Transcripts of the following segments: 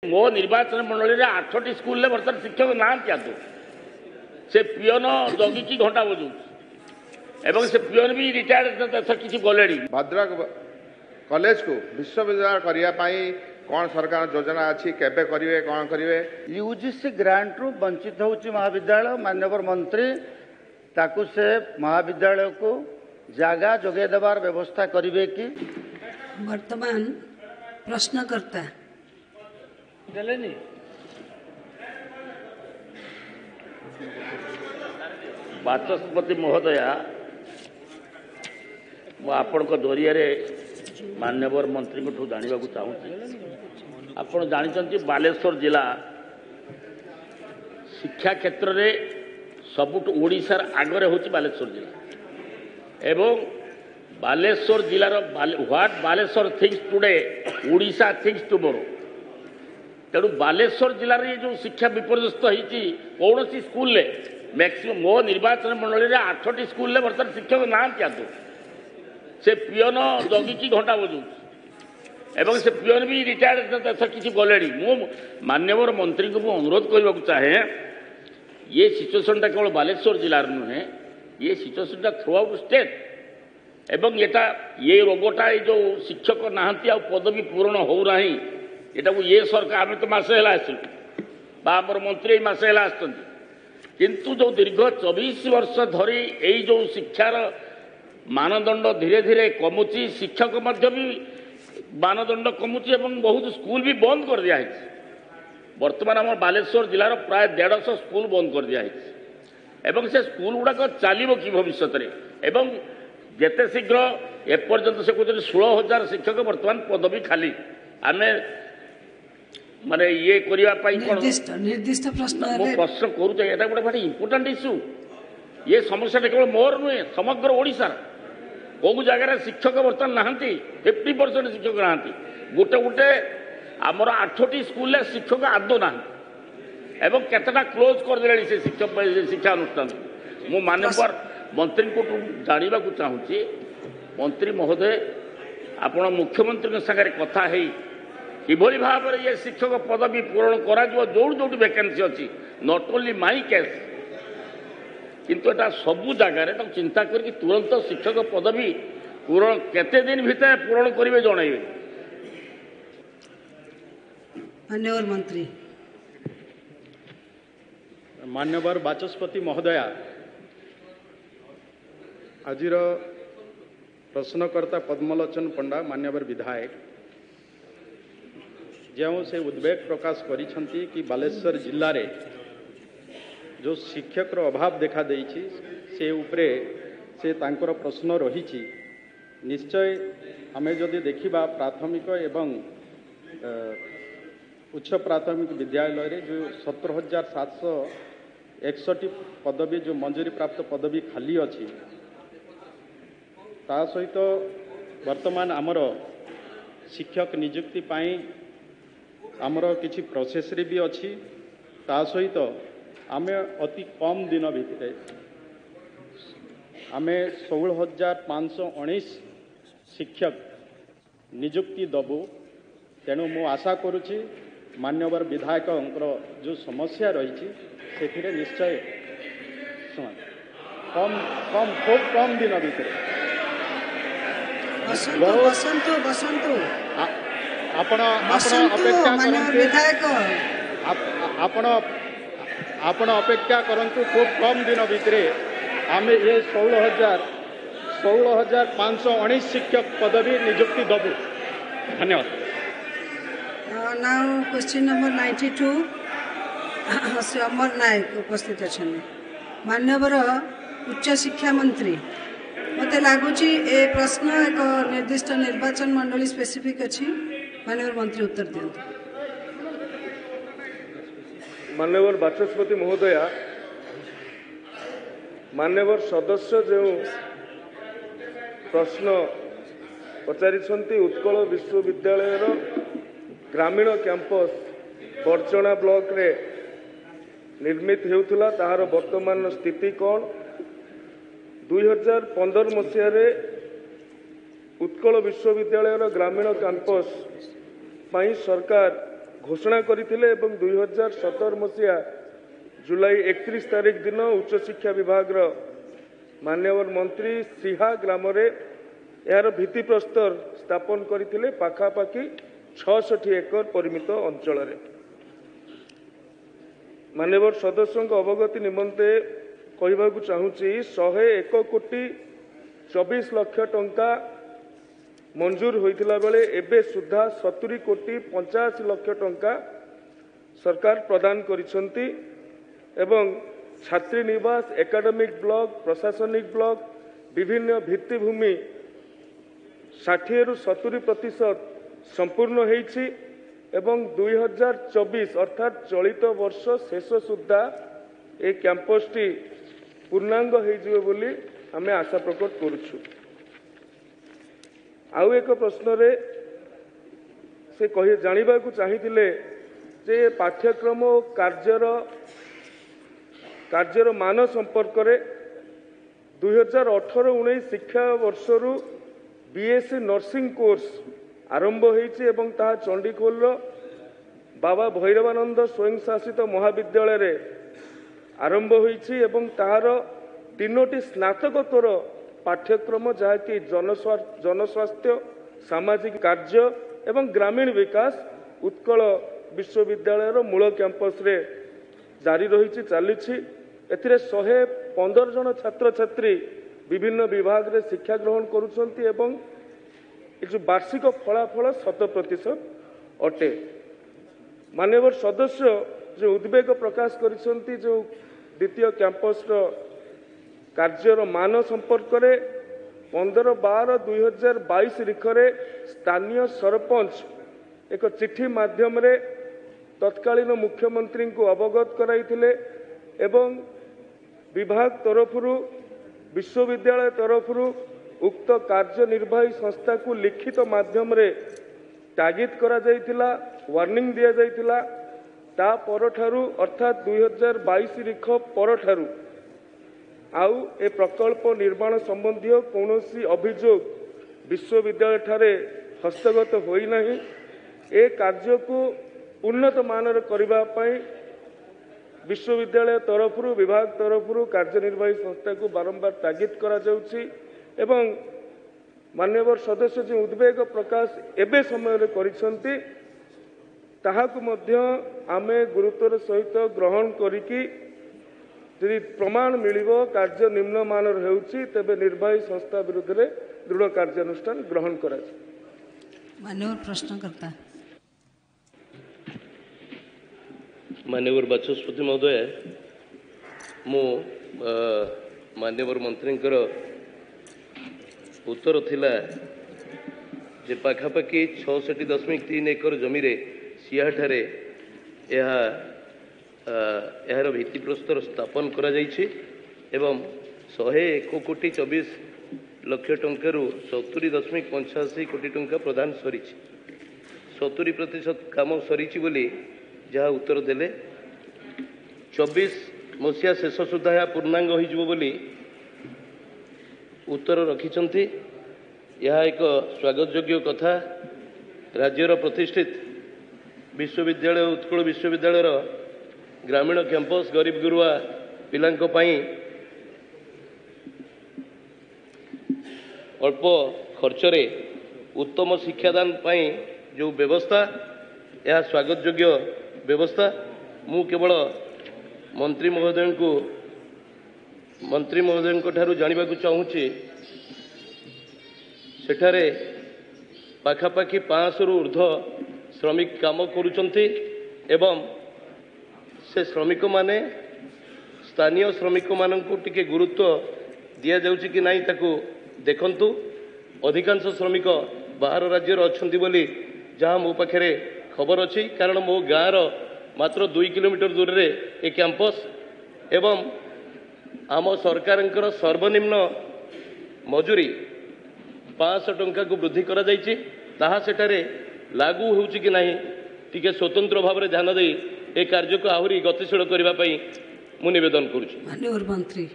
मो निर्वाचन मंडल में 8टी स्कूल बर्तमान शिक्षक ना आदि से पीओन जगिकी घंटा बजाऊ एवं से पीओन भी रिटायर्ड किसी गले भद्रक कॉलेज को विश्वविद्यालय करने कौन सरकार योजना अच्छी केबे करिवे कौन करिवे यूजीसी ग्रांट रु वंचित होची महाविद्यालय माननीय मंत्री ताकू से महाविद्यालय को जागा जोगे देवार व्यवस्था करिवे कि वर्तमान प्रश्नकर्ता देलेनी बाचस्पति महोदया आपण जरिया मान्यवर मंत्री को जानवा चाहूँ आप जानते बालेश्वर जिला शिक्षा क्षेत्र में सबुठ ओडिशार आगरे होची बालेश्वर जिला एवं बालेश्वर जिलार what Baleswar things today Odisha things tomorrow तेणु बालेश्वर जिलार ये जो शिक्षा विपर्यस्त होती कौन सी स्कूल मैक्सिमम मो निर्वाचन मंडल में 8टी स्कूल बर्तमान शिक्षक ना आदि से पीओन जगिकी घंटा बजाऊ एवं से पीओन भी रिटायर्ड किसी गले मु मान्यवर मंत्री को अनुरोध करने को चाहे ये सिचुएसनटा केवल बालेश्वर जिलार नुहे ये सिचुएसनटा थ्रू आउट स्टेट एवं ये रोगटा ये जो शिक्षक नहांती आ पदवी पूरण होना यहाँ को ये सरकार आम तो मसे आमर मंत्री मसे किंतु जो दीर्घ 24 वर्ष धरी यही जो शिक्षार मानदंड धीरे धीरे कमुची शिक्षक मध्य भी मानदंड कमुची एवं बहुत स्कूल भी बंद कर दिया है वर्तमान आम बालेश्वर जिलार प्राय 150 स्कूल बंद कर दिया है एवं से स्कूल गुड़ाक चलो कि भविष्य में एवं जेते शीघ्र एपर्यंत से कहते 16,000 शिक्षक वर्तमान पदवी खाली आम माने ये निर्दिष्ट प्रश्न प्रश्न करूँ गोटे भारी इंपोर्टाट इश्यू ये समस्या केवल मोर नुहे समग्र ओडिशार कौ जगार शिक्षक बर्तमान नहांती 50% शिक्षक नहांती गोटे गोटे आमर 8टी स्कूल शिक्षक आदौ ना एवं केतेटा क्लोज करदे से शिक्षक शिक्षा अनुष्ठान मु माननीय मंत्री को जानवा चाहूँगी मंत्री महोदय आपण मुख्यमंत्री सागर कथा है किभली भाव में ये शिक्षक पदवी पूरण करा जो जो वैकेंसी अच्छी नॉट ओनली माई केस किंतु एटा सबू जगार चिंता करके तुरंत शिक्षक पदवी पूरण केते दिन भितर पूरण करेंगे जनइबे मान्यवर मंत्री मान्यवर बाचस्पति महोदया आजिर प्रश्नकर्ता पद्मलोचन पंडा मान्यवर विधायक जो से उद्वेग प्रकाश करिसेंती कि बालेश्वर जिले रे जो शिक्षक अभाव देखा देइछि से उपरे से तांकर प्रश्न रही निश्चय आमे जदि देखिबा प्राथमिक एवं उच्च प्राथमिक विद्यालय रे जो 17,761 पदवी जो मंजूरी प्राप्त पदवी खाली अछि ता सहित वर्तमान आमर शिक्षक नियुक्ति पाई आमर किछि प्रोसेस रे भी अछि ता सहित आमे अति कम दिन भितर आमे 16,519 शिक्षक नियुक्ति दबु तेणु मु आशा करुछि मान्यवर विधायक जो समस्या रही से निश्चय कम कम खूब कम दिन भितर आपण अपेक्षा करंतु खूब कम दिन भितर आम ये 16,519 शिक्षक पदवी नियुक्ति दबु धन्यवाद। Now question number 92 Shri Amar नायक उपस्थित अच्छा मान्यवर उच्च शिक्षा मंत्री मत लगुच ए प्रश्न एक निर्दिष्ट निर्वाचन मंडली स्पेसिफिक अच्छी मान्यवर मंत्री उत्तर दियंतु। मान्यवर बाचस्पति महोदया मान्यवर सदस्य जो प्रश्न पचारि उत्कल विश्वविद्यालय ग्रामीण कैंपस बरचना ब्लॉक रे निर्मित होउथला ताहार वर्तमान स्थिति कौन 2015 मसीह उत्कल विश्वविद्यालय ग्रामीण कैंपस सरकार ଘୋଷଣା କରିଥିଲେ ଏବଂ 2017 ମସିହା ଜୁଲାଇ 31 ତାରିଖ ଦିନ ଉଚ୍ଚଶିକ୍ଷା ବିଭାଗର ମାନ୍ୟବର ମନ୍ତ୍ରୀ ସିହା ଗ୍ରାମରେ ଏହାର ଭିତ୍ତିପ୍ରସ୍ତର ସ୍ଥାପନ କରିଥିଲେ ପାଖାପାଖି 66 ଏକର ପରିମିତ ଅଞ୍ଚଳରେ। ମାନ୍ୟବର ସଦସ୍ୟଙ୍କ ଅବଗତି ନିମନ୍ତେ କହିବାକୁ ଚାହୁଁଛି 101 କୋଟି 24 ଲକ୍ଷ ଟଙ୍କା ମଞ୍ଜୁର ହୋଇଥିଲା ବେଳେ ଏବେ ସୁଦ୍ଧା 70 କୋଟି 85 ଲକ୍ଷ ଟଙ୍କା ସରକାର ପ୍ରଦାନ କରିଛନ୍ତି ଏବଂ ଛାତ୍ରୀ ନିବାସ, ଏକାଡେମିକ୍ ବ୍ଲକ, ପ୍ରଶାସନିକ ବ୍ଲକ, ବିଭିନ୍ନ ଭିତ୍ତିଭୂମି 60ରୁ 70% ସମ୍ପୂର୍ଣ୍ଣ ହୋଇଛି ଏବଂ 2024 ଅର୍ଥାତ୍ ଚଳିତ ବର୍ଷ ଶେଷ ସୁଦ୍ଧା ଏ କ୍ୟାମ୍ପସଟି ପୂର୍ଣ୍ଣାଙ୍ଗ ହୋଇଯିବ ବୋଲି ଆମେ ଆଶା ପ୍ରକଟ କରୁଛୁ। ଆଉ ଏକ ପ୍ରଶ୍ନରେ ସେ ଜାଣିବାକୁ ଚାହିଁଥିଲେ ଯେ ପାଠ୍ୟକ୍ରମ ଓ କାର୍ଯ୍ୟର ମାନ ସମ୍ପର୍କରେ 2018-19 ଶିକ୍ଷାବର୍ଷରୁ BSc ନର୍ସିଂ କୋର୍ସ ଆରମ୍ଭ ହୋଇଛି ଏବଂ ତାହା ଚଣ୍ଡିଖୋଲର ବାବା ଭୈରବାନନ୍ଦ ସ୍ୱୟଂଶାସିତ ମହାବିଦ୍ୟାଳୟରେ ଆରମ୍ଭ ହୋଇଛି ଏବଂ ତାହାର 3ଟି ସ୍ନାତକୋତ୍ତର ପାଠ୍ୟକ୍ରମ ଯାହାକି ଜନସ୍ୱାସ୍ଥ୍ୟ, ସାମାଜିକ କାର୍ଯ୍ୟ ଏବଂ ଗ୍ରାମୀଣ ବିକାଶ ଉତ୍କଳ ବିଶ୍ୱବିଦ୍ୟାଳୟର ମୂଳ କ୍ୟାମ୍ପସରେ ଜାରି ରହିଛି, ଚାଲିଛି। ଏଥିରେ 115 ଜଣ ଛାତ୍ରଛାତ୍ରୀ ବିଭିନ୍ନ ବିଭାଗରେ ଶିକ୍ଷା ଗ୍ରହଣ କରୁଛନ୍ତି ଏବଂ ଏ ଯେଉଁ ବାର୍ଷିକ ଫଳାଫଳ 100% ଅଟେ। ମାନ୍ୟବର ସଦସ୍ୟ ଯେଉଁ ଉଦ୍ବେଗ ପ୍ରକାଶ କରିଛନ୍ତି ଯେଉଁ ଦ୍ୱିତୀୟ କ୍ୟାମ୍ପସର କାର୍ଯ୍ୟର ମାନ ସମ୍ପର୍କରେ 15/12/2022 ତାରିଖରେ ସ୍ଥାନୀୟ ସରପଞ୍ଚ ଏକ ଚିଠି ମାଧ୍ୟମରେ ତତ୍କାଳୀନ ମୁଖ୍ୟମନ୍ତ୍ରୀଙ୍କୁ ଅବଗତ କରାଇଥିଲେ ଏବଂ ବିଭାଗ ତରଫରୁ ବିଶ୍ୱବିଦ୍ୟାଳୟ ତରଫରୁ ଉକ୍ତ କାର୍ଯ୍ୟନିର୍ବାହୀ ସଂସ୍ଥାକୁ ଲିଖିତ ମାଧ୍ୟମରେ ତାଗିଦ କରାଯାଇଥିଲା, ୱାର୍ଣ୍ଣିଂ ଦିଆଯାଇଥିଲା। ତା ପରଠାରୁ ଅର୍ଥାତ୍ 2022 ତାରିଖ ପରଠାରୁ ଆଉ ଏ ପ୍ରକଳ୍ପ ନିର୍ମାଣ ସମ୍ବନ୍ଧୀୟ କୌଣସି ଅଭିଯୋଗ ବିଶ୍ୱବିଦ୍ୟାଳୟଠାରେ ହସ୍ତଗତ ହୋଇନାହିଁ। ଏ କାର୍ଯ୍ୟକୁ ଉନ୍ନତ ମାନର କରିବା ପାଇଁ ବିଶ୍ୱବିଦ୍ୟାଳୟ ତରଫରୁ ବିଭାଗ ତରଫରୁ କାର୍ଯ୍ୟନିର୍ବାହୀ ସଂସ୍ଥାକୁ ବାରମ୍ବାର ତାଗିଦ କରାଯାଉଛି ଏବଂ ମାନ୍ୟବର ସଦସ୍ୟ ଯେଉଁ ଉଦ୍ବେଗ ପ୍ରକାଶ ଏବେ ସମୟରେ କରିଛନ୍ତି ତାହାକୁ ମଧ୍ୟ ଆମେ ଗୁରୁତ୍ୱର ସହିତ ଗ୍ରହଣ କରିକି ଯଦି ପ୍ରମାଣ ମିଳିବ କାର୍ଯ୍ୟ ନିମ୍ନମାନର ହେଉଛି ତେବେ ନିର୍ବାହୀ ସଂସ୍ଥା ବିରୁଦ୍ଧରେ ଦୃଢ଼ କାର୍ଯ୍ୟାନୁଷ୍ଠାନ ଗ୍ରହଣ କରାଯିବ। ମାନ୍ୟବର ପ୍ରଶ୍ନକର୍ତ୍ତା। माननीय बाचस्पति महोदय, मु माननीय मंत्री उत्तर थिला जे पाखापाखि 66.3 एकर जमी रे सियाठारे यार भित्तिप्रस्तर स्थापन करा जाइछि एवं 101 कोटी 24 लक्ष टंकारु 70.85 कोटी टंका प्रदान सरीछि। 70% काम सरीछि बोली जहाँ उत्तर देले 24 मसीहा शेष सुधा यह पूर्णांग होली उत्तर रखिंट। यह एक स्वागत योग्य कथा। राज्यर प्रतिष्ठित विश्वविद्यालय उत्कल विश्वविद्यालय ग्रामीण कैंपस गरीब गुरुआ पिलांको पाई अल्प खर्चरे उत्तम शिक्षादान पाई जो व्यवस्था यह स्वागत योग्य व्यवस्था। मु केवल मंत्री महोदय ठारू जानिबा को चाहूँगी सेठारे पाखापाखि 500 रु ऊर्ध्व श्रमिक काम करुचंती एवं से श्रमिक माने स्थानीय श्रमिक माननकु टिके गुरुत्व दिया जाउची कि नहीं ताकू देखंतु। अधिकांश श्रमिक बाहर राज्य अछंती बोली जहाँ मो पाखे खबर अच्छी, कारण मो गाँव मात्र 2 किलोमीटर दूर रे ए कैंपस एवं आम सरकार सर्वनिम्न मजूरी 500 टंका को वृद्धि करा जाइछि। ताहा सेठारे लागू होउछि कि नहीं टिके स्वतंत्र भाव में ध्यान दे ए कार्य को आहुरी गतिशील करबा पई मु निवेदन करूछि। माननीय मंत्री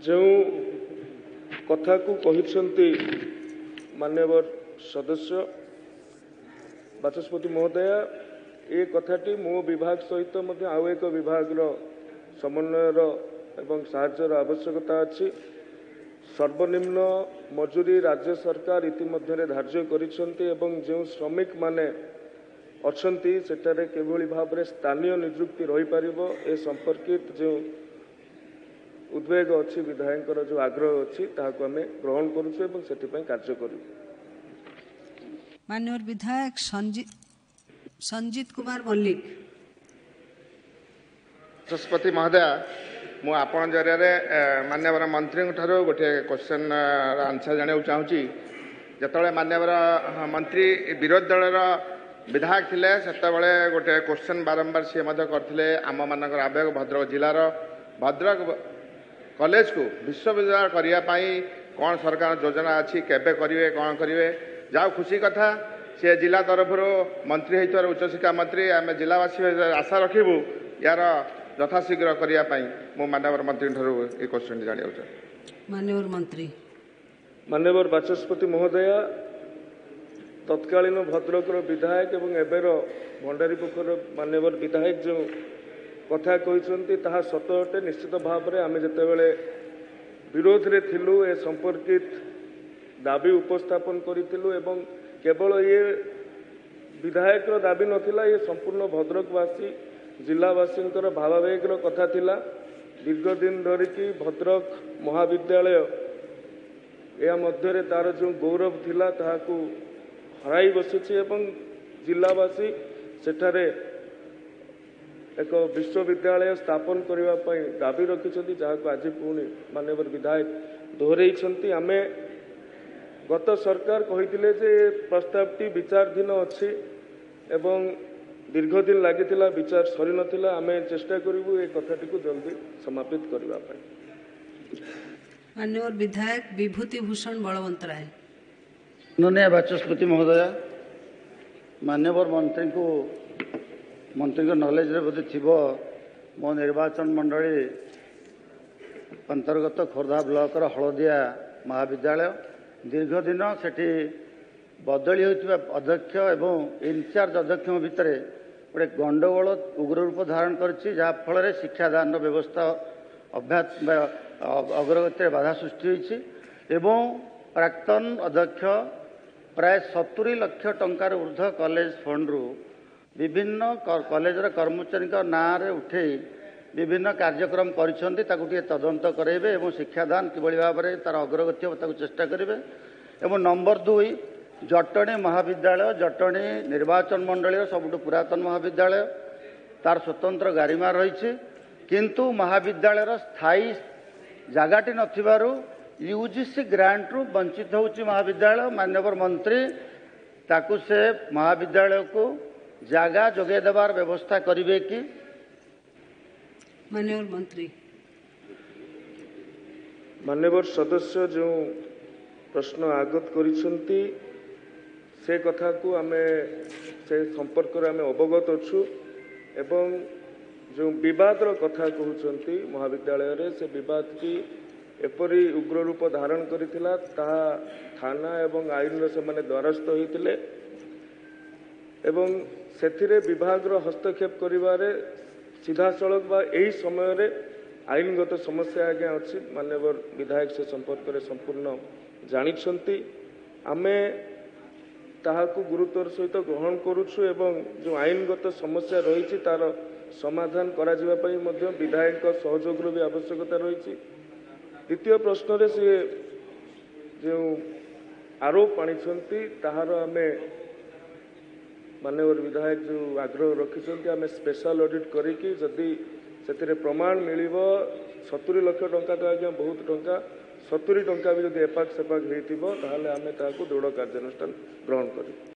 जो कथा को कहिसंती मान्यवर सदस्य बाचस्पति महोदया ए कथाटी मो विभाग सहित आउ एक विभाग समन्वयर एवं साहाय्यर आवश्यकता अच्छी सर्वनिम्न मजूरी राज्य सरकार इतिमध्य धार्य करिसेंती एवं जो श्रमिक माने अच्छी सेठारे किभली भाव में स्थानीय नियुक्ति रही पारिबो ए संपर्कित जो उद्वेग अच्छी विधायक जो आग्रह अच्छी ताहाको आमे ग्रहण करूछु एवं सेतिपई कार्य करू। माननीय विधायक संजीत कुमार मल्लिक। बाचस्पति महोदय मु आपण जरिया माननीय मंत्री ठारो गोटे क्वेश्चन आंसर जाना चाहूँगी जिते माननीय मंत्री विरोधी दलर विधायक थिले सेतबेले गोटे क्वेश्चन बारंबार सी करते आम मानक आवेग भद्रक जिलार भद्रक कॉलेज को विश्वविद्यालय करने कौन सरकार योजना अच्छी केबे करेंगे कौन करेंगे जाओ खुशी कथा सी जिला तरफ मंत्री होता उच्चशिक्षा मंत्री आम जिलावासी आशा रखू यार यथाशीघ्र करने मो माननीय मंत्री ये क्वेश्चन जाना माननीय माननीय बाचस्पति महोदय तत्कालीन भद्रकर विधायक एवं एबर भंडारीपोखर माननीय विधायक जो कथा कहते सत अटे निश्चित भाव में आम जितेबले विरोध रे थिलु ए संपर्कित दाबी उपस्थापन करूँ एवं केवल ये विधायक दाबी नथिला ये संपूर्ण भद्रकवासी जिलावासी भावावेग कथा थिला दीर्घ दिन धरिकी भद्रक महाविद्यालय या मध्य तार जो गौरव थिला ताहाकू हराई बसी एवं जिलावासी सेठारे एक विश्वविद्यालय स्थापन करने दाबी रखिंट जहाँ आज पुणी माननीय विधायक दोहराई आमे गत सरकार कही जे प्रस्तावटी विचाराधीन अच्छी एवं दीर्घ दिन लगी विचार सरी नाला आम चेष्टा करूँ ये कथाटी को जल्दी समापित करने। माननीय विधायक विभूति भूषण बलवंतराय। माननीय बाचस्पति महोदय माननीय मंत्री को नॉलेज रे बोधे थी मो निर्वाचन मंडली अंतर्गत खोर्धा ब्लॉकर हलदिया महाविद्यालय दीर्घ दिन सेठी बदली होता अध्यक्ष एवं इनचार्ज अध्यक्ष भितर गोटे गंडगोल उग्र रूप धारण करी जहाँफल शिक्षादान व्यवस्था अग्रगति बाधा सृष्टि होती एवं प्राक्तन अध्यक्ष प्राय 70 लाख टंकार ऊर्ध्व कॉलेज फंड विभिन्न कॉलेजर कर्मचारी ना उठे विभिन्न कार्यक्रम करिसेंती तदंत करेंगे एवं शिक्षादान किभली भाव में तार अग्रगति ताकू चेष्टा करेंगे एवं नंबर 2 जटणी महाविद्यालय जटणी निर्वाचन मंडल सबुठ पुरातन महाविद्यालय तार स्वतंत्र गारिमा रही किंतु महाविद्यालय स्थायी जगटी नथिबारु यूजीसी ग्रांट रु वंचित होउची महाविद्यालय माननीय मंत्री ताकू से महाविद्यालय को जगह जोगे देवार व्यवस्था करिवे कि माननीय मंत्री। माननीय सदस्य जो प्रश्न आगत करिसेंती से कथा को आमे से संपर्क रे आमे अवगत अछु एवं जो विवाद रो कथा कहउचंती महाविद्यालय रे से विवाद की एपरी उग्र रूप धारण करिथिला ताहा थाना एवं आईन रो से माने द्वारस्थ होइतिले एवं सेथिरे विभाग रो हस्तक्षेप करिवारे सीधा सड़क बा एही समय रे आईनगत समस्या आगे अच्छी माननीय विधायक से संपर्क रे संपूर्ण जानिछंती आमे ताहाकू गुरुत्वर सहित ग्रहण करुछु एवं जो आईनगत समस्या रही तार समाधान करा जिबा पई मध्य विधायक सहयोग भी आवश्यकता रही। द्वितीय प्रश्न रे से जो आरोप आनिछंती ताहार आमे माननीय विधायक जो आग्रह रखिंट आम स्पेशल ऑडिट करी जदि से प्रमाण मिल 70 लाख टंका तो आज्ञा बहुत टंका 70 टंका भी जब एपाक सेपाक होती आम दृढ़ कार्यानुष्ठान ग्रहण करूँ।